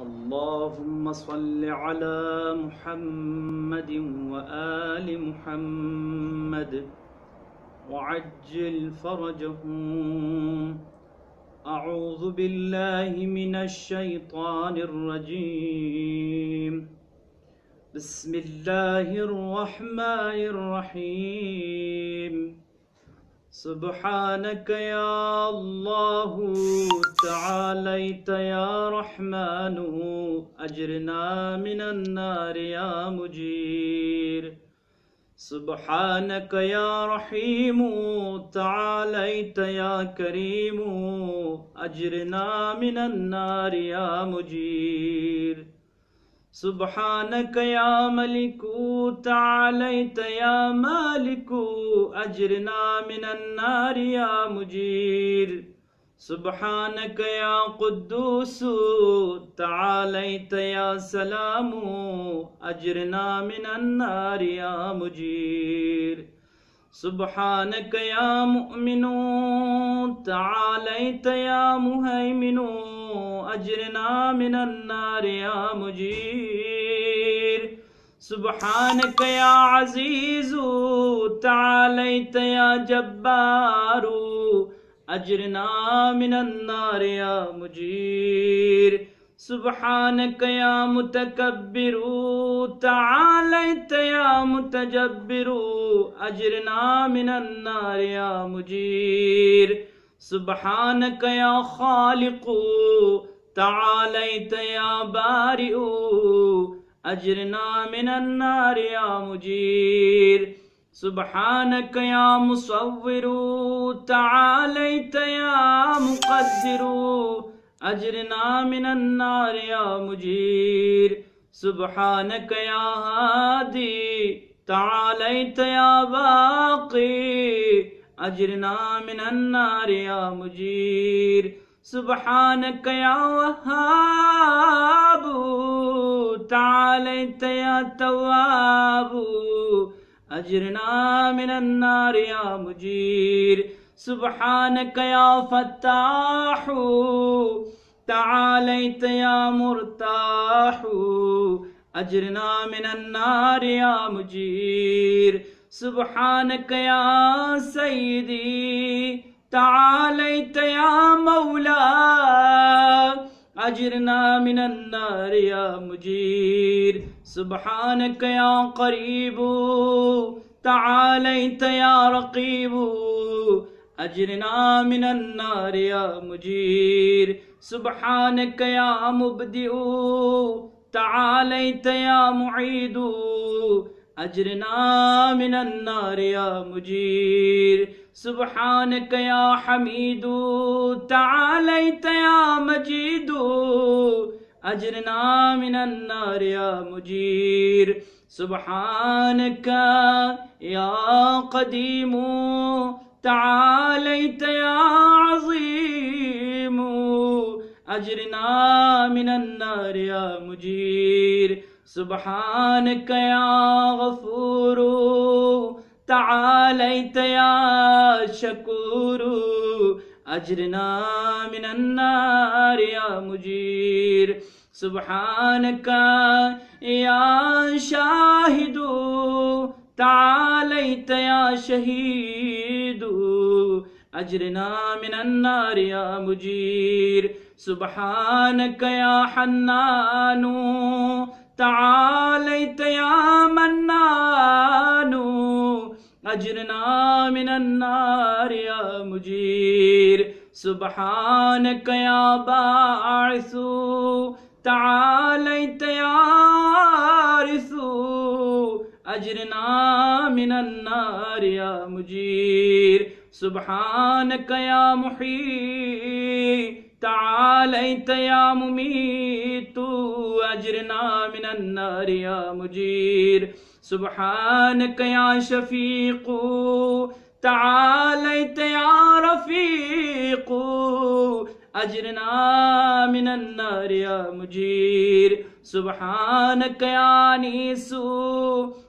اللهم صل على محمد وآل محمد وعجل فرجهم. أعوذ بالله من الشيطان الرجيم. بسم الله الرحمن الرحيم. سبحانك يا الله تعاليت يا رحمن أجرنا من النار يا مجير. سبحانك يا رحيم تعاليت يا كريم أجرنا من النار يا مجير. سبحانك يا ملك تعاليت يا مالك أجرنا من النار يا مجير. سبحانك يا قدوس تعاليت يا سلام أجرنا من النار يا مجير. سبحانك يا مؤمن تعاليت يا مهيمن أجرنا من النار يا مجير. سبحانك يا عزيز تعاليت يا جبار أجرنا من النار يا مجير. سبحانك يا متكبر تعاليت يا متجبر أجرنا من النار يا مجير. سبحانك يا خالق تعاليت يا بارئ أجرنا من النار يا مجير. سبحانك يا مصور تعاليت يا مقدر أجرنا من النار يا مجير. سبحانك يا هادي تعاليت يا باقي أجرنا من النار يا مجير. سبحانك يا وهاب تعاليت يا تواب أجرنا من النار يا مجير. سبحانك يا فتاح تعاليت يا مرتاح أجرنا من النار يا مجير. سبحانك يا سيدي تعاليت يا مولا أجرنا من النار يا مجير. سبحانك يا قريب تعاليت يا رقيب أجرنا من النار يا مجير. سبحانك يا مبدئ تعاليت يا معيد أجرنا من النار يا مجير. سبحانك يا حميد تعاليت يا مجيد أجرنا من النار يا مجير. سبحانك يا قديم تعاليت يا عظيم أجرنا من النار يا مجير. سبحانك يا غفور تعاليت يا شكور أجرنا من النار يا مجير. سبحانك يا شاهد تعاليت يا شهيد أجرنا من النار يا مجير. سبحانك يا حنان تعاليت يا منان أجرنا من النار يا مجير. سبحانك يا باعث تعاليت يا وارث أجرنا من النار يا مجير. سبحانك يا محيي تعاليت يا مميت أجرنا من النار يا مجير. سبحانك يا شفيق تعاليت يا رفيق أجرنا من النار يا مجير. سبحانك يا أنيس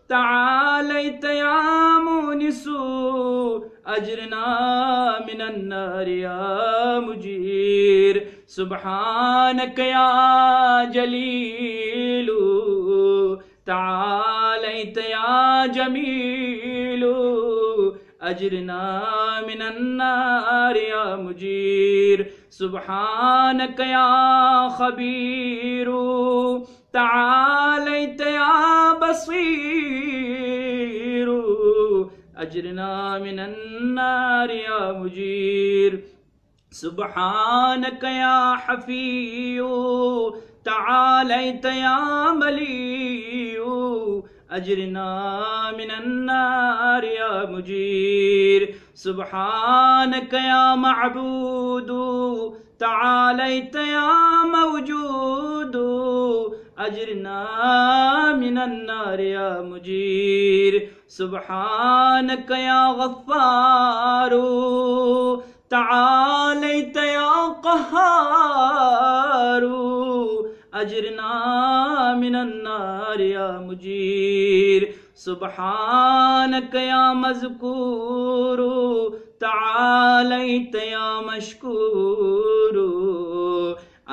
تعاليت يا مونس أجرنا من النار يا مجير. सुब्हानक या जलीलु तालैत या जमीलु अजरना मिनन्नार या मुजीर सुब्हानक या खबीरु तालैत या बसीरु अजरना मिनन्नार या मुजीर सुब्हानक या हफीयु तालैत या मलीयु अजरना मिनन्नार या मुजीर सुब्हानक या मअबूदु तालैत या मौजूदु अजरना मिनन्नार या मुजीर सुब्हानक या गफ्फारु तालैत या क़हारु अजरना मिनन्नार या मुजीर सुब्हानक या मज़कूरु तालैत या मशकूरु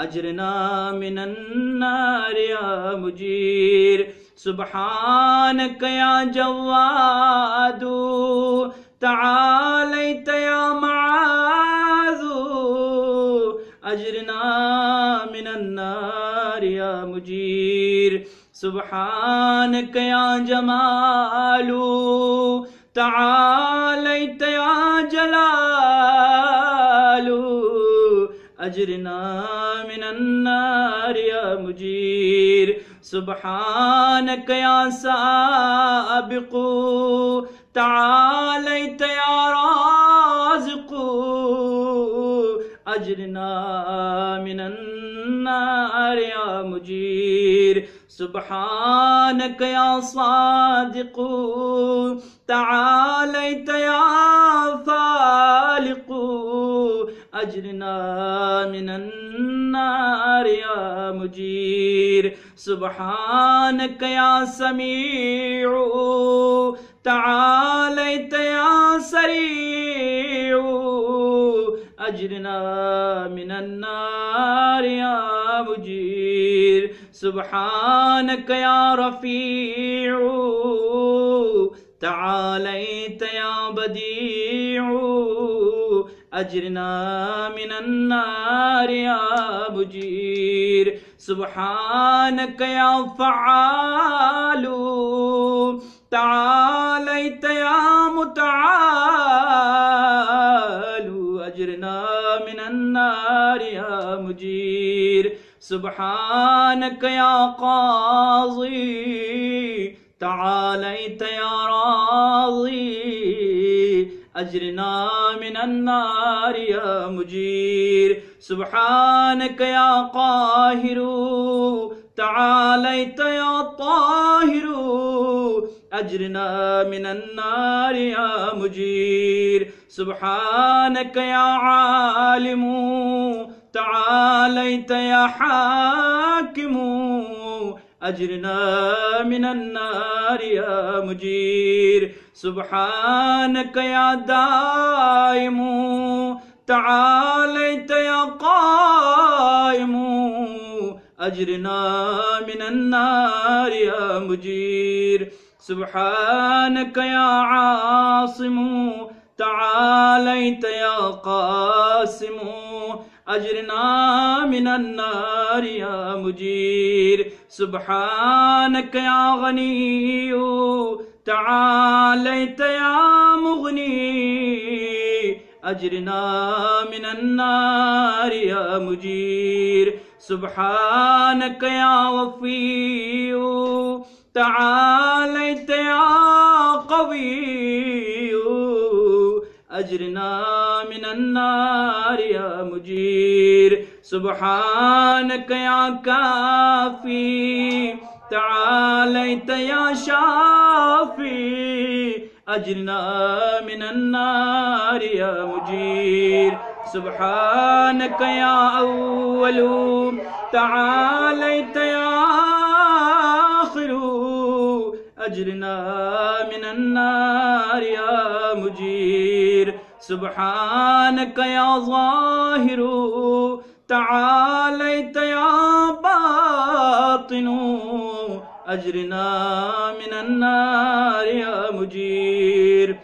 अजरना मिनन्नार या मुजीर सुब्हानक या जव्वादु तालैत या मआज़ु अजरना मिनन्नार या मुजीर सुब्हानक या जमालु तालैत या जलालु अजरना मिनन्नार या मुजीर सुब्हानक या साबिक़ु तालैत या राज़िक़ु अजरना मिनन्नार या मुजीर सुब्हानक या सादिक़ु तालैत या फालिक़ु अजरना मिनन्नार या मुजीर सुब्हानक या समीउ तालैत या सरीउ अजरना मिनन्नार या मुजीर सुब्हानक या रफ़ीउ तालैत या बदीउ अजरना मिनन्नार या मुजीर सुब्हानक या फ़आलु तालैत या मुतआलु अजरना मिनन्नार या मुजीर सुब्हानक या क़ाज़ी तालैत या राज़ी अजरना मिनन्नार या मुजीर सुब्हानक या क़ाहिरु तालैत या ताहिरु अजरना मिनन्नार या मुजीर सुब्हानक या आलिमु तालैत या हाकिमु अजरना मिनन्नार या मुजीर सुब्हानक या दाइमु तालैत या काइमु अजरना मिनन्नार या मुजीर सुब्हानक या आसिमु तालैत या कासिमु अजरना मिनन्नार या मुजीर सुब्हानक या गनियु तालैत या मुगनी अजरना मिनन्नार या मुजीर सुब्हानक या वफ़ीयु तालैत या क़विय्यु अजरना मिनन्नार या मुजीर सुब्हानक या काफ़ी तालैत या शाफ़ी अजरना मिनन्नार या मुजीर सुब्हानक या अव्वलु तालैत या आखिरु अजरना मिनन्नार या मुजीर सुब्हानक या ज़ाहिरु تعاليت يا باطن أجرنا من النار يا مجير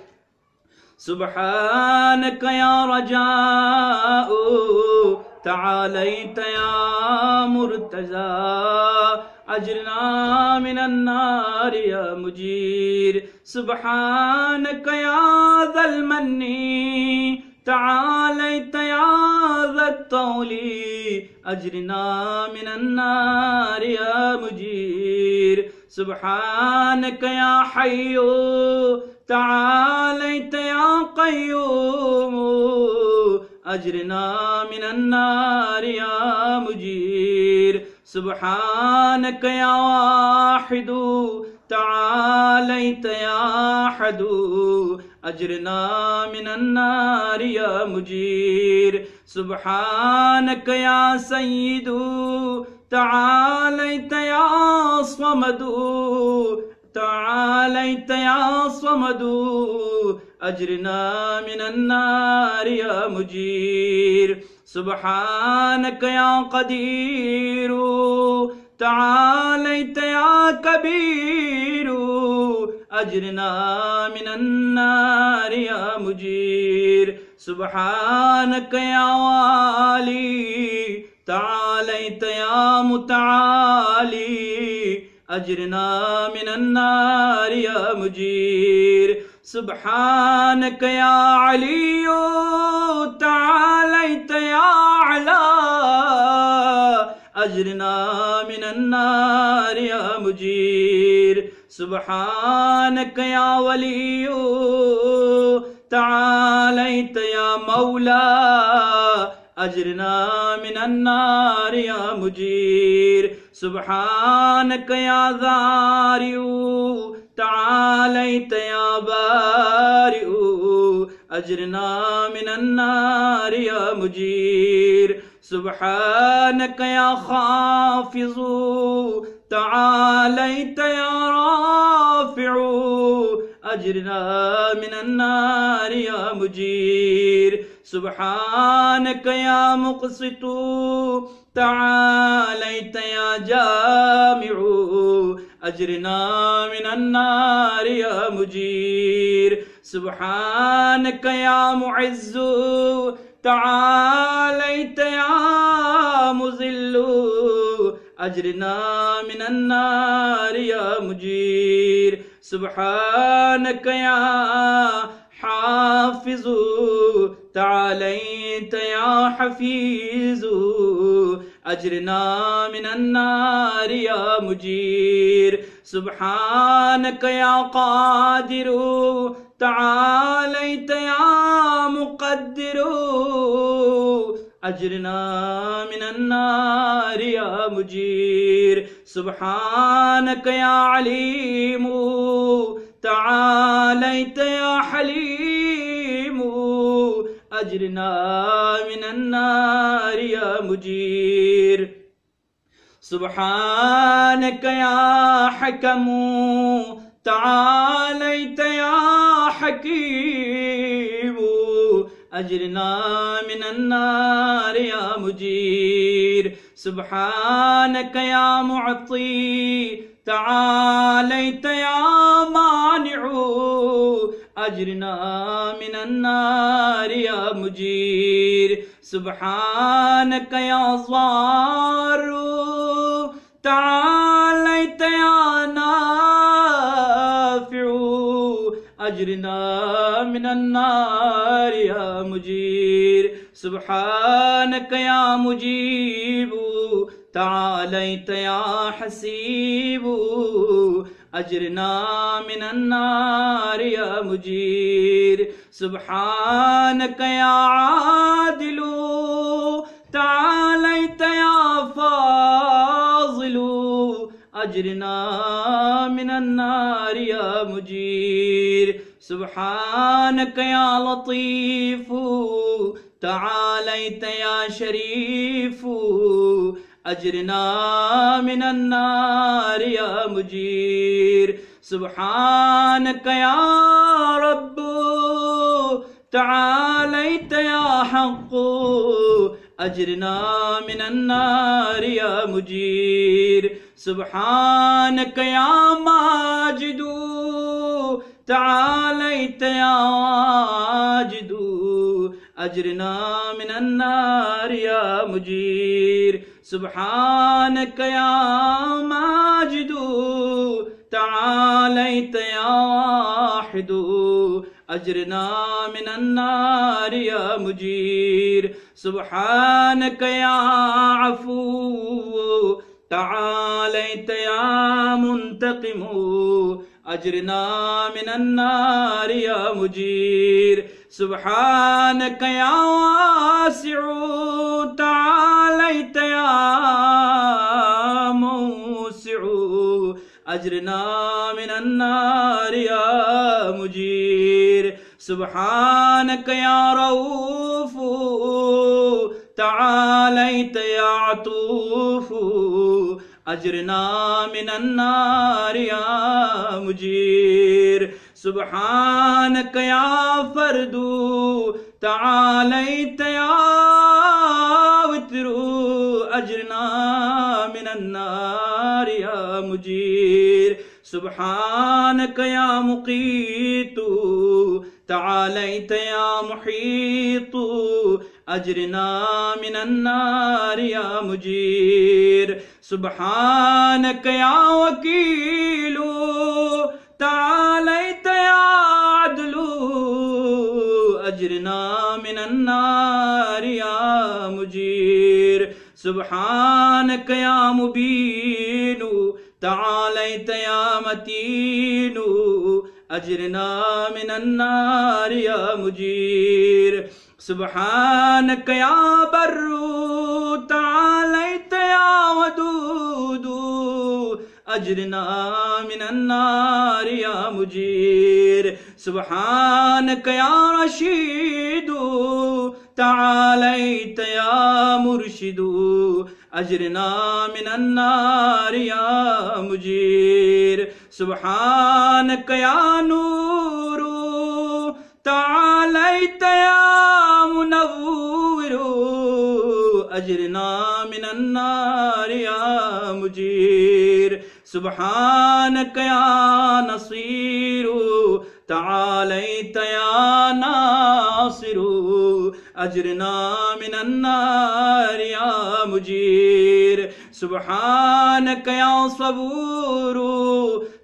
سبحانك يا رجاء تعاليت يا مرتجى أجرنا من النار يا مجير سبحانك يا ذا المن تعاليت يا ذا الطول أجرنا من النار يا مجير سبحانك يا حي تعاليت يا قيوم أجرنا من النار يا مجير سبحانك يا واحد تعاليت يا أحد أجرنا من النار يا مجير سبحانك يا سيد تعاليت يا صمد تعاليت يا صمد أجرنا من النار يا مجير سبحانك يا قدير تعاليت يا كبير أجرنا من النار يا مجير سبحانك يا والي تعاليت يا متعالي أجرنا من النار يا مجير سبحانك يا علي تعاليت يا أعلى أجرنا من النار يا مجير سبحانك يا ولي تعاليت يا مولى أجرنا من النار يا مجير سبحانك يا ذارئ تعاليت يا بارئ أجرنا من النار يا مجير سبحانك يا خافض تعاليت يا رافع أجرنا من النار يا مجير سبحانك يا مقسط تعاليت يا جامع أجرنا من النار يا مجير سبحانك يا معز تعاليت يا مذل أجرنا من النار يا مجير سبحانك يا حافظ تعاليت يا حفيظ أجرنا من النار يا مجير سبحانك يا قادر تعاليت يا مقدر أجرنا من النار يا مجير سبحانك يا عليم تعاليت يا حليم أجرنا من النار يا مجير سبحانك يا حكم تعاليت يا حكيم أجرنا من النار يا مجير سبحانك يا معطي تعاليت يا مانع أجرنا من النار يا مجير سبحانك يا ضار تعاليت يا نافع أجرنا من النار يا مجير سبحانك يا مجيب تعاليت يا حسيب أجرنا من النار يا مجير سبحانك يا عادل تعاليت يا فاضل أجرنا من النار يا مجير سبحانك يا لطيف تعاليت يا شريف أجرنا من النار يا مجير سبحانك يا رب تعاليت يا حق أجرنا من النار يا مجير سبحانك يا ماجد تعاليت يا واجد أجرنا من النار يا مجير سبحانك يا ماجد تعاليت يا واحد أجرنا من النار يا مجير سبحانك يا عفو تعاليت يا منتقم أجرنا من النار يا مجير سبحانك يا واسع تعاليت يا موسع أجرنا من النار يا مجير سبحانك يا رؤوف تعاليت يا عطوف أجرنا من النار يا مجير سبحانك يا فرد تعاليت يا وتر أجرنا من النار يا مجير سبحانك يا مقيت تعاليت يا محيط أجرنا من النار يا مجير سبحانك يا وكيل تعاليت يا عدل أجرنا من النار يا مجير سبحانك يا مبين تعاليت يا متين أجرنا من النار يا مجير سبحانك يا بر تعاليت يا ودود أجرنا من النار يا مجير سبحانك يا رشيد تعاليت يا مرشد أجرنا من النار يا مجير سبحانك يا نور تعاليت يا منور أجرنا من النار يا مجير سبحانك يا نصير تعاليت يا ناصر أجرنا من النار يا مجير سبحانك يا صبور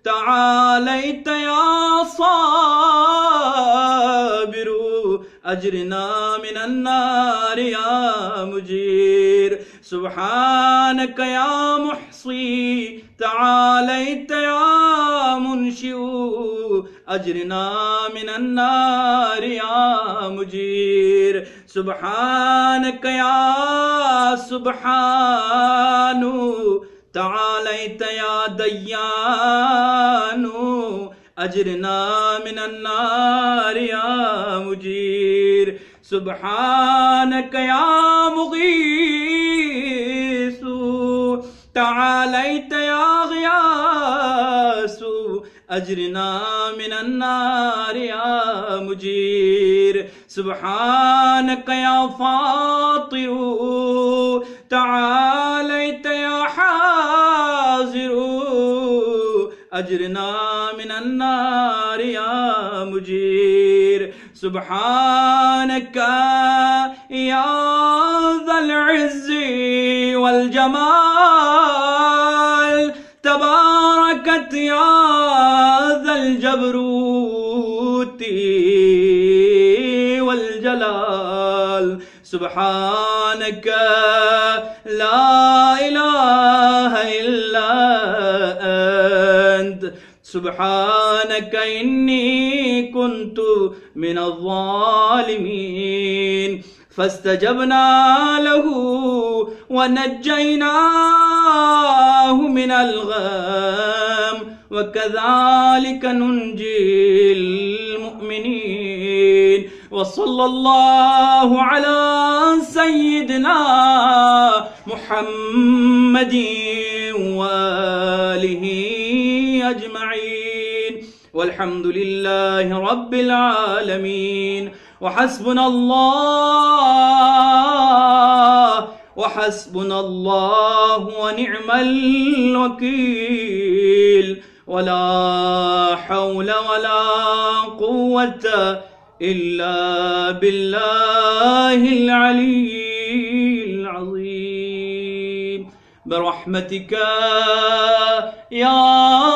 تعاليت يا صابر أجرنا من النار يا مجير سبحانك يا محصي تعاليت يا منشئ أجرنا من النار يا مجير سبحانك يا سبحان تعاليت يا ديان أجرنا من النار يا مجير سبحانك يا مغيث تعاليت يا غياث أجرنا من النار يا مجير سبحانك يا فاطر تعاليت يا حاضر أجرنا من النار يا مجير سبحانك يا ذا العز والجمال تباركت يا ذا الجبروت والجلال سبحانك لا إله إلا أنت سبحانك إني كنت من الظالمين فاستجبنا له ونجيناه من الغم وكذلك ننجي المؤمنين وصلى الله على سيدنا محمد وآله أجمعين والحمد لله رب العالمين وحسبنا الله وحسبنا الله ونعم الوكيل ولا حول ولا قوة إلا بالله العلي العظيم برحمتك يا